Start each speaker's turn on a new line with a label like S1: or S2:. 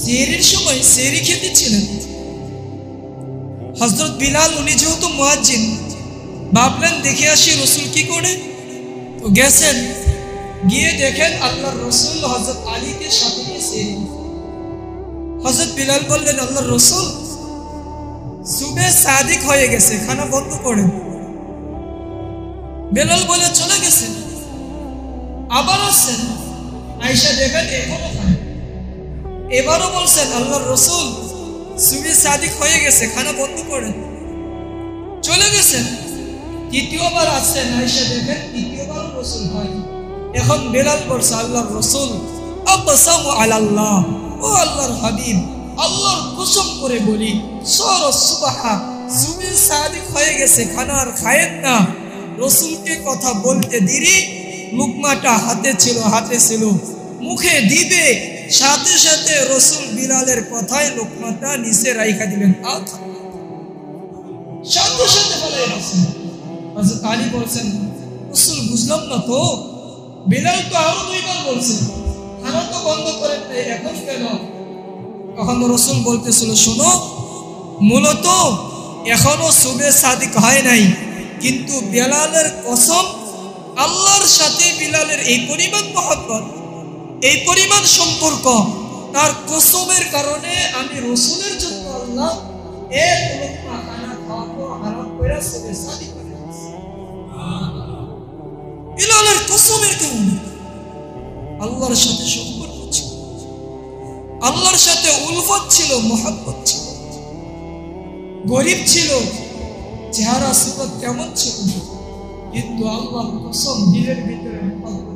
S1: সেহরির সময় সেহরি খেতেছিলেন। হযরত বিলাল উনি যেহেতু মুয়াজ্জিন, ভাবলেন দেখে আসি রসুল কি করে। তো গেছেন, গিয়ে দেখেন আল্লাহর রসুল হযরত আলীকে সাথে নিয়ে সেহরি। হযরত বিলাল বললেন, আল্লাহর রসুল সুবে সাদিক হয়ে গেছে, খানা বন্ধ করেন। বেলাল বলে চলে গেছেন। আবার আসছেন, আয়েশা দেখেন এখনো খায়। এবারও বলছেন, আল্লাহর রসুল সুবে সাদিক হয়ে গেছে, খানা বন্ধ করেন। চলে গেছেন। তৃতীয়বার আসছেন, আয়েশা দেখেন তৃতীয়বারও রসুল হয়। এখন বেলাল বলছে, আল্লাহর রসুল আকসামু আলাল্লাহ, ও আল্লাহর হাবিব, আল্লাহর কসম করে বলি সুবহা সুবে সাদিক হয়ে গেছে, খানা আর খায়েন না। রসুলকে কথা বলতে দেরি, লুকমাটা হাতে ছিল, মুখে দিবে, সাথে সাথে রসুল বিলালের কথায় লুকমাটা নিচে রাইখা দিলেন। সাথে সাথে বলে হযরত আলী বলছেন, রসুল বুঝলাম না তো, বিলাল তো আরো দুইবার বলছে খানা তো বন্ধ করেন নাই, এখন কেন? তখন রসুল বলতেছিল, শোনো, মূলত এখনো সুবে সাদিক হয় নাই, কিন্তু বিলালের কসম, আল্লাহর সাথে বিলালের এই পরিমাণ মহব্বত, এই পরিমাণ সম্পর্ক, তার কসমের কারণে আমি রসুলের জন্য আল্লাহ এক লোকমা খানা খাওয়াবো হারাম কইরা সুবে সাদিক করে দিয়েছি। বিলালের কসমের কারণে আল্লাহর সাথে সম্পর্ক ছিল, আল্লাহর সাথে উলফত ছিল, মহব্বত ছিল। গরিব ছিল, চেহারা সুরত কেমন ছিল, কিন্তু আল্লাহর কসম দিলের ভিতরে মহব্বত